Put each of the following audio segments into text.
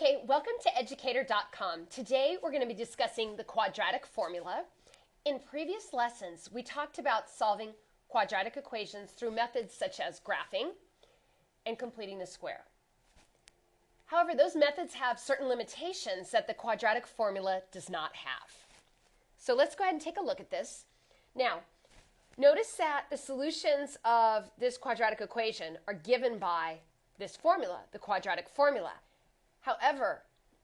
Okay, welcome to Educator.com. Today we're going to be discussing the quadratic formula. In previous lessons, we talked about solving quadratic equations through methods such as graphing and completing the square. However, those methods have certain limitations that the quadratic formula does not have. So let's go ahead and take a look at this. Now, notice that the solutions of this quadratic equation are given by this formula, the quadratic formula. However,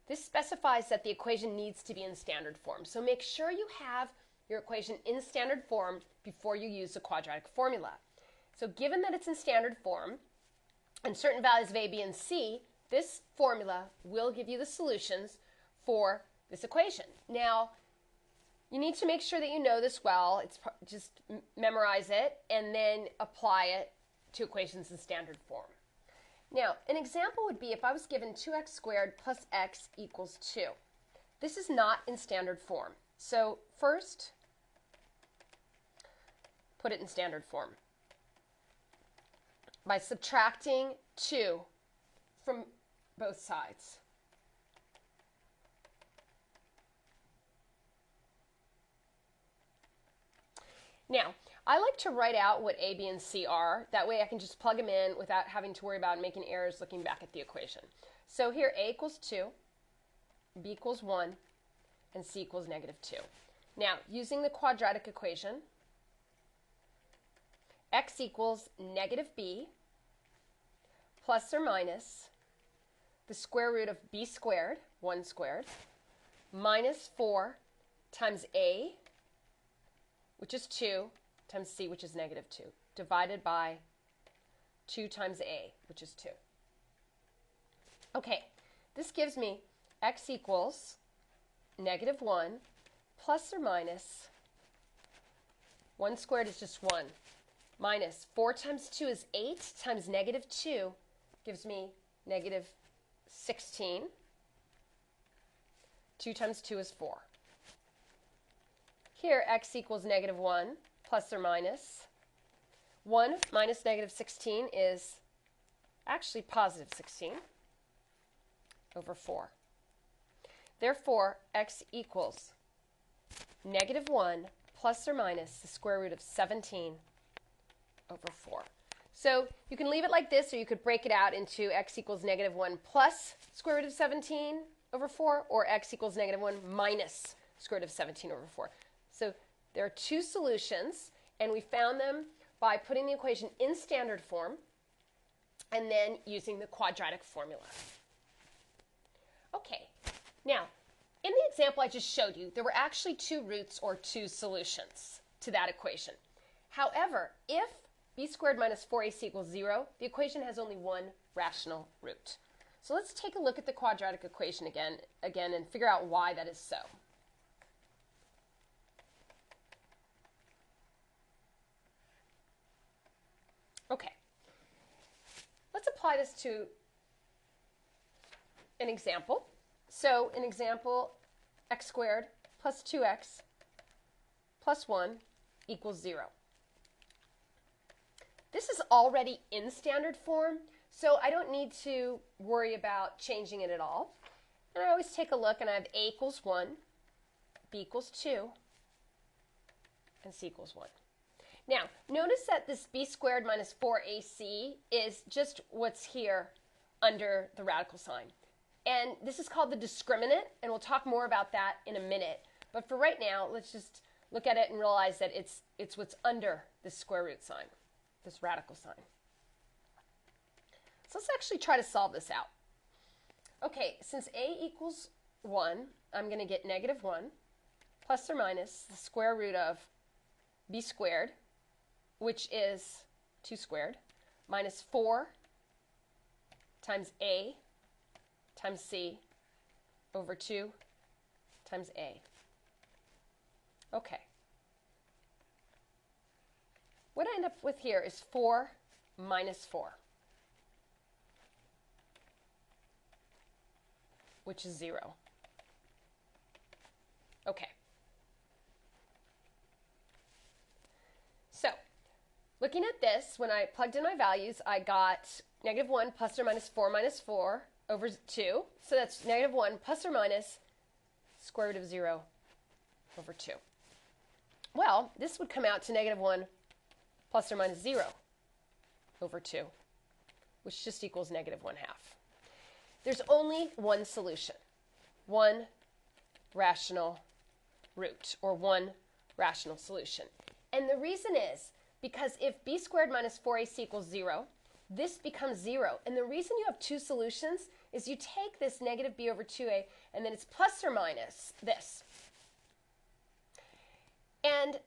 this specifies that the equation needs to be in standard form. So make sure you have your equation in standard form before you use the quadratic formula. So given that it's in standard form and certain values of a, b, and c, this formula will give you the solutions for this equation. Now, you need to make sure that you know this well. It's just memorize it and then apply it to equations in standard form. Now, an example would be if I was given 2x squared plus x equals 2. This is not in standard form. So first, put it in standard form by subtracting 2 from both sides. Now, I like to write out what a, b, and c are. That way I can just plug them in without having to worry about making errors looking back at the equation. So here a equals 2, b equals 1, and c equals negative 2. Now, using the quadratic equation, x equals negative b plus or minus the square root of b squared, 1 squared, minus 4 times a, which is 2, times c, which is negative 2, divided by 2 times a, which is 2. Okay, this gives me x equals negative 1 plus or minus 1 squared is just 1, minus 4 times 2 is 8 times negative 2 gives me negative 16. 2 times 2 is 4. Here, x equals negative 1 plus or minus. 1 minus negative 16 is actually positive 16 over 4. Therefore, x equals negative 1 plus or minus the square root of 17 over 4. So you can leave it like this, or you could break it out into x equals negative 1 plus square root of 17 over 4, or x equals negative 1 minus square root of 17 over 4. So there are two solutions, and we found them by putting the equation in standard form and then using the quadratic formula. Okay, now, in the example I just showed you, there were actually two roots or two solutions to that equation. However, if b squared minus 4ac equals 0, the equation has only one rational root. So let's take a look at the quadratic equation again and figure out why that is so. Okay, let's apply this to an example. So an example, x squared plus 2x plus 1 equals 0. This is already in standard form, so I don't need to worry about changing it at all. And I always take a look, and I have a equals 1, b equals 2, and c equals 1. Now, notice that this b squared minus 4ac is just what's here under the radical sign. And this is called the discriminant, and we'll talk more about that in a minute. But for right now, let's just look at it and realize that it's what's under this square root sign, this radical sign. So let's actually try to solve this out. Okay, since a equals 1, I'm going to get negative 1 plus or minus the square root of b squared, which is 2 squared, minus 4 times a times c over 2 times a. Okay. What I end up with here is 4 minus 4, which is 0. Okay. So, looking at this, when I plugged in my values, I got negative 1 plus or minus 4 minus 4 over 2. So that's negative 1 plus or minus square root of 0 over 2. Well, this would come out to negative 1 plus or minus 0 over 2, which just equals negative 1/2. There's only one solution, one rational root, or one rational solution. And the reason is because if b squared minus 4ac equals 0, this becomes 0. And the reason you have two solutions is you take this negative b over 2a, and then it's plus or minus this. And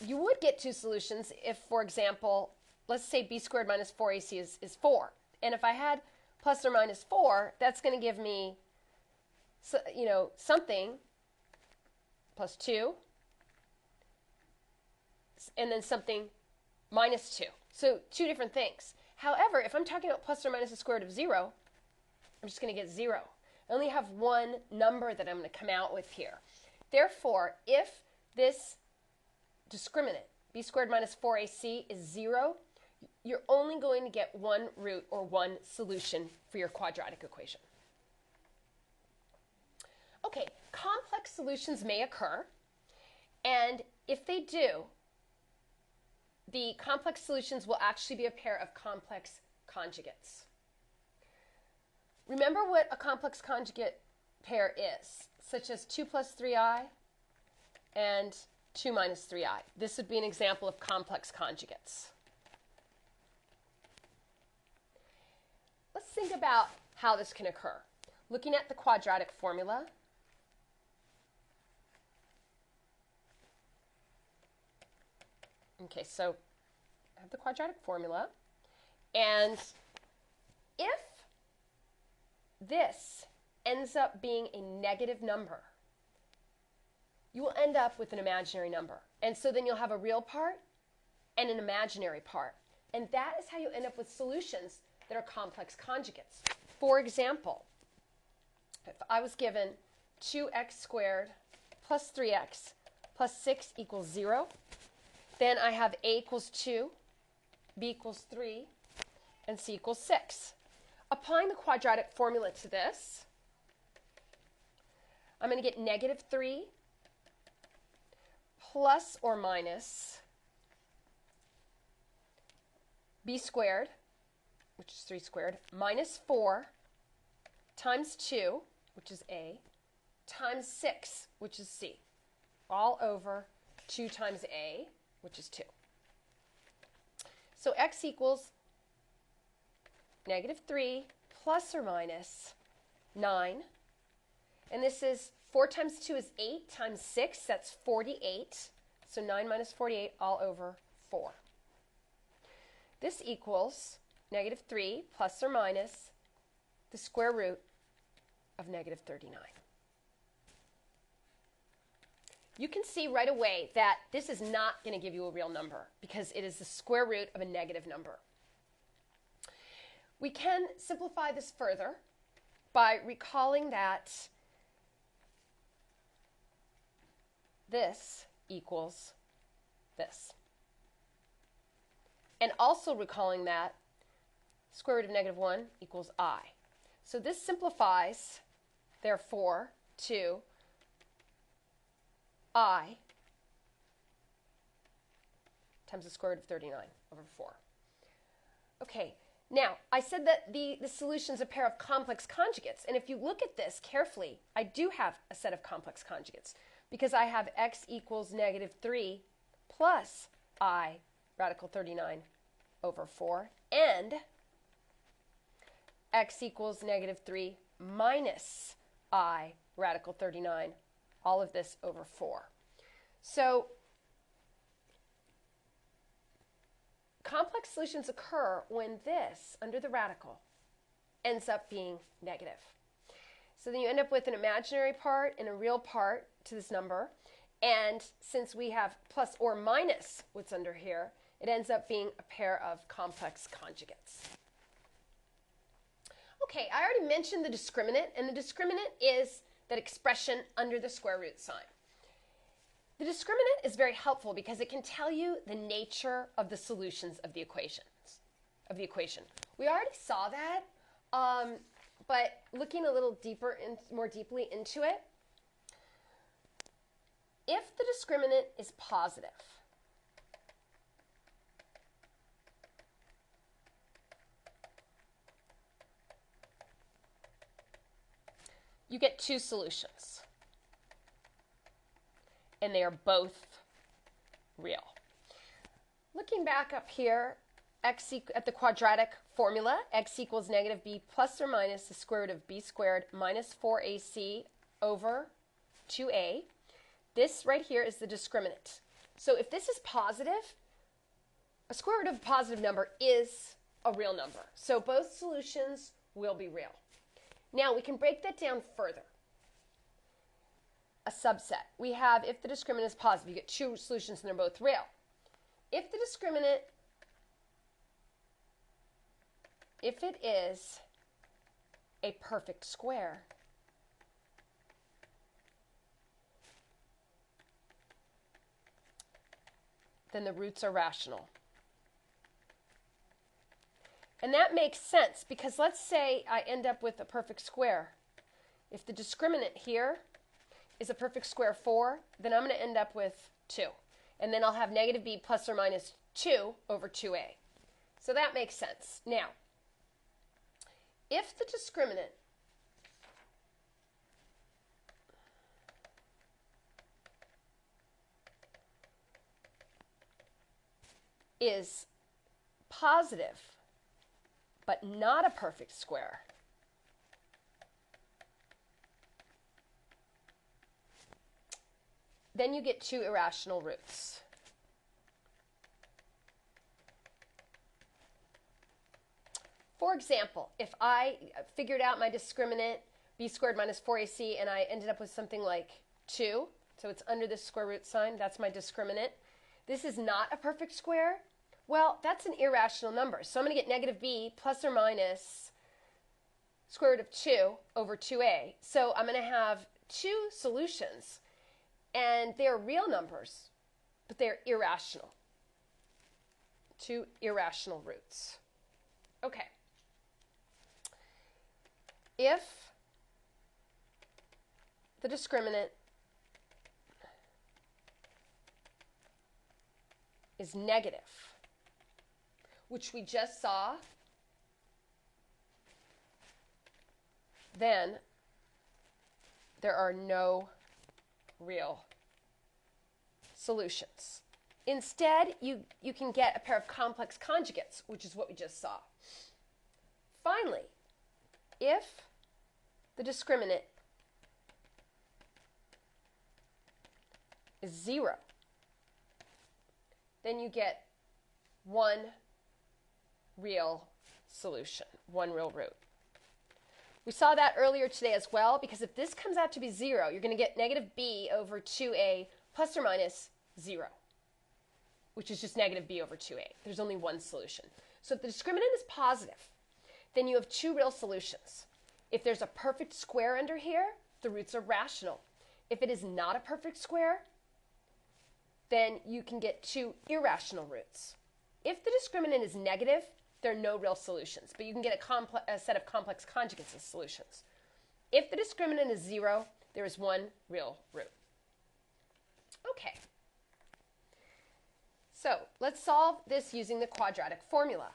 you would get two solutions if, for example, let's say b squared minus 4ac is 4. And if I had plus or minus 4, that's going to give me, something plus 2, and then something minus 2. So two different things. However, if I'm talking about plus or minus the square root of 0, I'm just going to get 0. I only have one number that I'm going to come out with here. Therefore, if this discriminant, b squared minus 4ac, is 0, you're only going to get one root or one solution for your quadratic equation. Okay, complex solutions may occur, and if they do, the complex solutions will actually be a pair of complex conjugates. Remember what a complex conjugate pair is, such as 2 plus 3i and 2 minus 3i. This would be an example of complex conjugates. Let's think about how this can occur. Looking at the quadratic formula, okay, so I have the quadratic formula, and if this ends up being a negative number, you will end up with an imaginary number. And so then you'll have a real part and an imaginary part. And that is how you end up with solutions that are complex conjugates. For example, if I was given 2x squared plus 3x plus 6 equals 0, then I have a equals 2, b equals 3, and c equals 6. Applying the quadratic formula to this, I'm going to get negative 3 plus or minus b squared, which is 3 squared, minus 4 times 2, which is a, times 6, which is c, all over 2 times a, which is 2. So x equals negative 3 plus or minus 9. And this is 4 times 2 is 8 times 6, that's 48. So 9 minus 48 all over 4. This equals negative 3 plus or minus the square root of negative 39. You can see right away that this is not going to give you a real number because it is the square root of a negative number. We can simplify this further by recalling that this equals this. And also recalling that square root of negative 1 equals I. So this simplifies, therefore, to I times the square root of 39 over 4. Okay, now I said that the solution is a pair of complex conjugates. And if you look at this carefully, I do have a set of complex conjugates because I have x equals negative 3 plus I radical 39 over 4 and x equals negative 3 minus I radical 39, all of this over 4. So complex solutions occur when this, under the radical, ends up being negative. So then you end up with an imaginary part and a real part to this number. And since we have plus or minus what's under here, it ends up being a pair of complex conjugates. Okay, I already mentioned the discriminant, and the discriminant is that expression under the square root sign. The discriminant is very helpful because it can tell you the nature of the solutions of the equation. We already saw that But looking a little deeper and more deeply into it, if the discriminant is positive, you get two solutions, and they are both real. Looking back up here, at the quadratic formula, x equals negative b plus or minus the square root of b squared minus 4ac over 2a. This right here is the discriminant. So if this is positive, a square root of a positive number is a real number. So both solutions will be real. Now we can break that down further. A subset. We have if the discriminant is positive, you get two solutions and they're both real. If the discriminant, if it is a perfect square, then the roots are rational. And that makes sense because let's say I end up with a perfect square. If the discriminant here is a perfect square 4, then I'm going to end up with 2. And then I'll have negative b plus or minus 2 over 2a. So that makes sense. Now, if the discriminant is positive but not a perfect square, then you get two irrational roots. For example, if I figured out my discriminant, b squared minus 4ac, and I ended up with something like 2, so it's under this square root sign, that's my discriminant. This is not a perfect square. Well, that's an irrational number. So I'm going to get negative b plus or minus square root of 2 over 2a. So I'm going to have two solutions, and they're real numbers, but they're irrational. Two irrational roots. Okay. If the discriminant is negative, which we just saw, then there are no real solutions. Instead, you can get a pair of complex conjugates, which is what we just saw. Finally, if the discriminant is 0, then you get one real solution, one real root. We saw that earlier today as well, because if this comes out to be 0, you're going to get negative b over 2a plus or minus 0, which is just negative b over 2a. There's only one solution. So if the discriminant is positive, then you have two real solutions. If there's a perfect square under here, the roots are rational. If it is not a perfect square, then you can get two irrational roots. If the discriminant is negative, there are no real solutions, but you can get a set of complex conjugates as solutions. If the discriminant is 0, there is one real root. Okay. So let's solve this using the quadratic formula,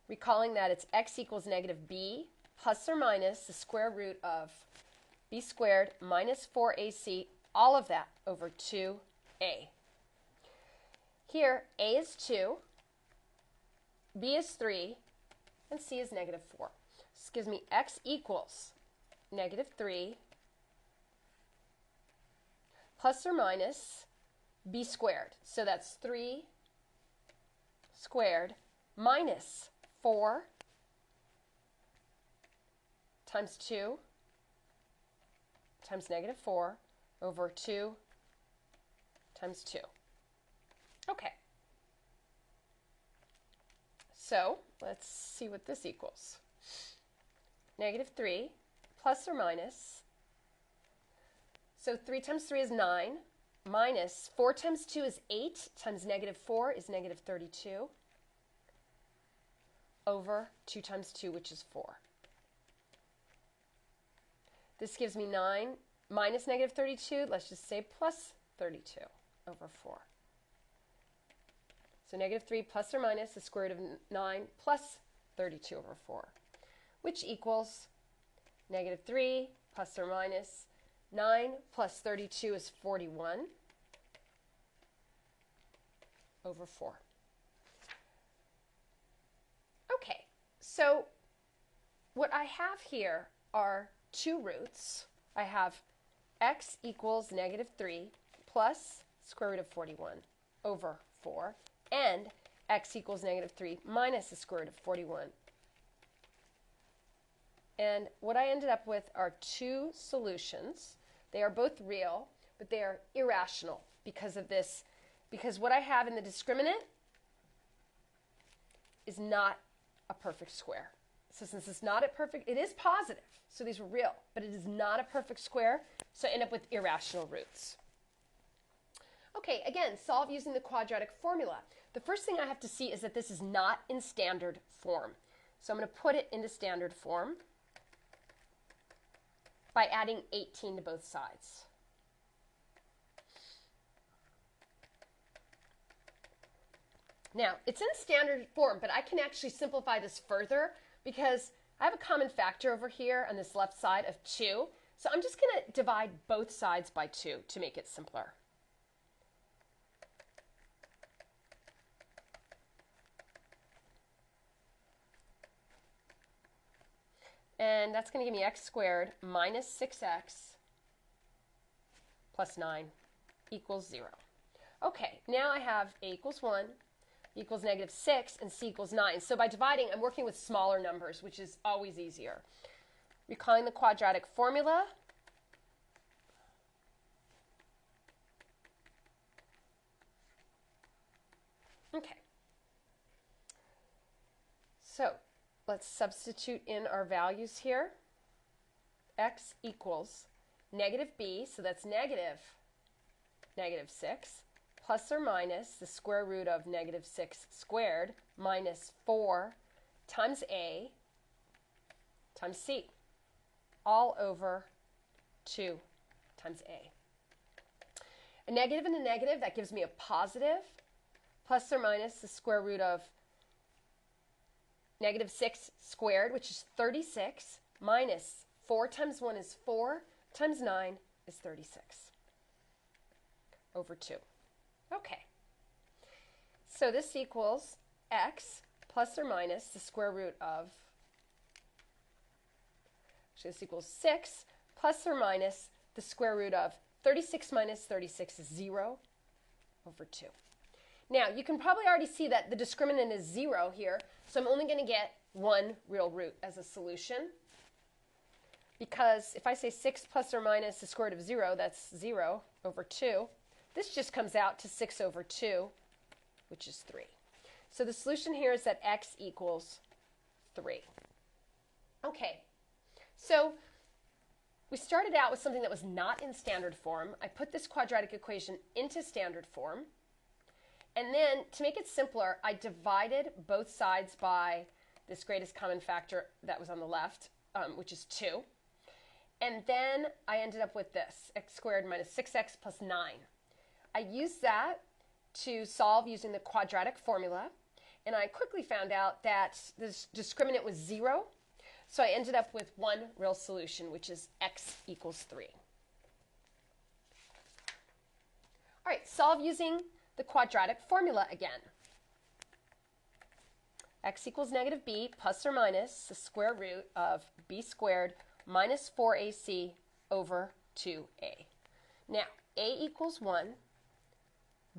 recalling that it's x equals negative b plus or minus the square root of b squared minus 4ac, all of that over 2a. Here, a is 2, b is 3, and c is negative 4. This gives me x equals negative 3 plus or minus b squared. So that's 3 squared minus 4 times 2 times negative 4 over 2 times 2. Okay. So let's see what this equals. Negative 3 plus or minus. So 3 times 3 is 9, minus 4 times 2 is 8, times negative 4 is negative 32, over 2 times 2, which is 4. This gives me 9 minus negative 32. Let's just say plus 32 over 4. So negative 3 plus or minus the square root of 9 plus 32 over 4, which equals negative 3 plus or minus 9 plus 32 is 41 over 4. Okay, so what I have here are two roots. I have x equals negative 3 plus square root of 41 over 4, and x equals negative 3 minus the square root of 41. And what I ended up with are two solutions. They are both real, but they are irrational because of this, because what I have in the discriminant is not a perfect square. So since it's not a perfect, it is positive, so these were real, but it is not a perfect square, so I end up with irrational roots. Okay, again, solve using the quadratic formula. The first thing I have to see is that this is not in standard form. So I'm going to put it into standard form by adding 18 to both sides. Now, it's in standard form, but I can actually simplify this further because I have a common factor over here on this left side of 2. So I'm just going to divide both sides by 2 to make it simpler. And that's going to give me x squared minus 6x plus 9 equals 0. Okay, now I have a equals 1, b equals negative 6, and c equals 9. So by dividing, I'm working with smaller numbers, which is always easier. Recalling the quadratic formula. Okay. So let's substitute in our values here. X equals negative b, so that's negative 6, plus or minus the square root of negative 6 squared minus 4 times a times c, all over 2 times a. A negative and a negative, that gives me a positive, plus or minus the square root of negative 6 squared, which is 36, minus 4 times 1 is 4, times 9 is 36, over 2. Okay, so this equals x plus or minus the square root of, actually this equals 6 plus or minus the square root of 36 minus 36 is 0 over 2. Now, you can probably already see that the discriminant is 0 here, so I'm only going to get one real root as a solution. Because if I say 6 plus or minus the square root of 0, that's 0 over 2. This just comes out to 6 over 2, which is 3. So the solution here is that x equals 3. Okay, so we started out with something that was not in standard form. I put this quadratic equation into standard form. And then, to make it simpler, I divided both sides by this greatest common factor that was on the left, which is 2. And then I ended up with this, x squared minus 6x plus 9. I used that to solve using the quadratic formula, and I quickly found out that this discriminant was 0, so I ended up with one real solution, which is x equals 3. All right, solve using the quadratic formula again. X equals negative b plus or minus the square root of b squared minus 4ac over 2a. Now, a equals 1,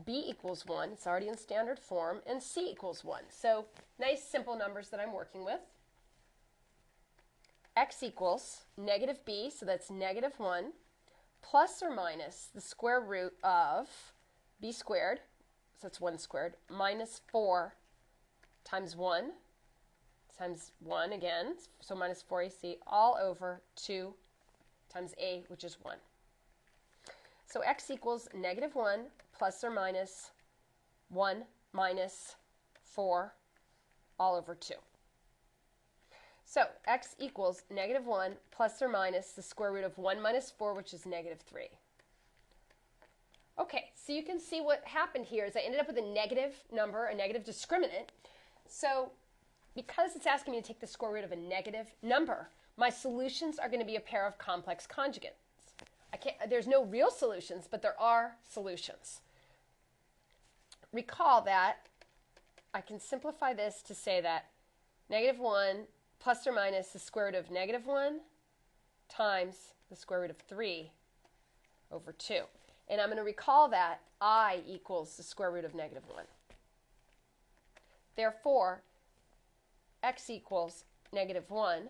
b equals 1, it's already in standard form, and c equals 1. So, nice simple numbers that I'm working with. X equals negative b, so that's negative 1, plus or minus the square root of b squared, so it's 1 squared, minus 4 times 1 again, so minus 4ac, all over 2 times a, which is 1. So x equals negative 1 plus or minus 1 minus 4 all over 2. So x equals negative 1 plus or minus the square root of 1 minus 4, which is negative 3. Okay, so you can see what happened here is I ended up with a negative number, a negative discriminant. So because it's asking me to take the square root of a negative number, my solutions are going to be a pair of complex conjugates. There's no real solutions, but there are solutions. Recall that I can simplify this to say that negative 1 plus or minus the square root of negative 1 times the square root of 3 over 2. And I'm going to recall that I equals the square root of negative 1. Therefore, x equals negative 1.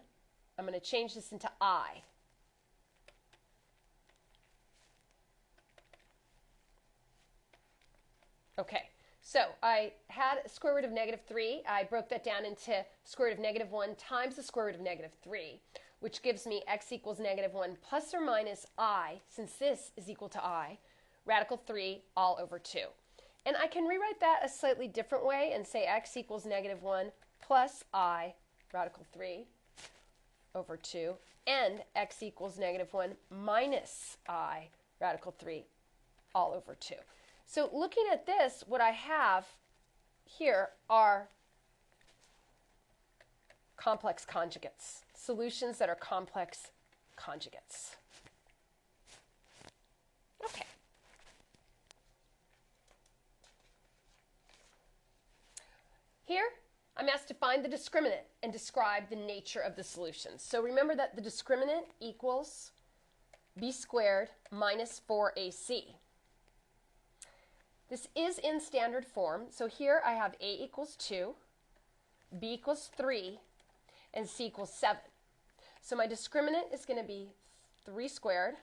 I'm going to change this into I. Okay, so I had a square root of negative 3. I broke that down into square root of negative 1 times the square root of negative 3, which gives me x equals negative 1 plus or minus I, since this is equal to I, radical 3 all over 2. And I can rewrite that a slightly different way and say x equals negative 1 plus I, radical 3 over 2, and x equals negative 1 minus I, radical 3 all over 2. So looking at this, what I have here are complex conjugates, solutions that are complex conjugates. Okay. Here, I'm asked to find the discriminant and describe the nature of the solutions. So remember that the discriminant equals b squared minus 4ac. This is in standard form. So here I have a equals 2, b equals 3, and c equals 7. So my discriminant is going to be 3 squared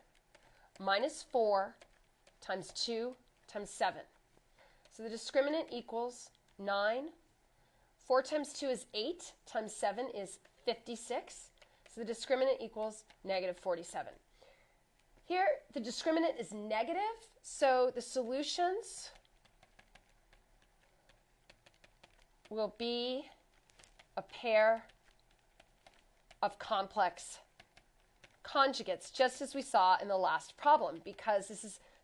minus 4 times 2 times 7. So the discriminant equals 9. 4 times 2 is 8, times 7 is 56. So the discriminant equals negative 47. Here, the discriminant is negative, so the solutions will be a pair of complex conjugates, just as we saw in the last problem, because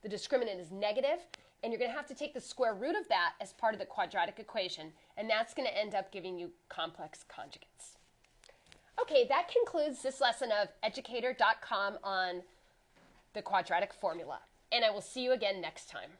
the discriminant is negative, and you're going to have to take the square root of that as part of the quadratic equation, and that's going to end up giving you complex conjugates. Okay, that concludes this lesson of Educator.com on the quadratic formula, and I will see you again next time.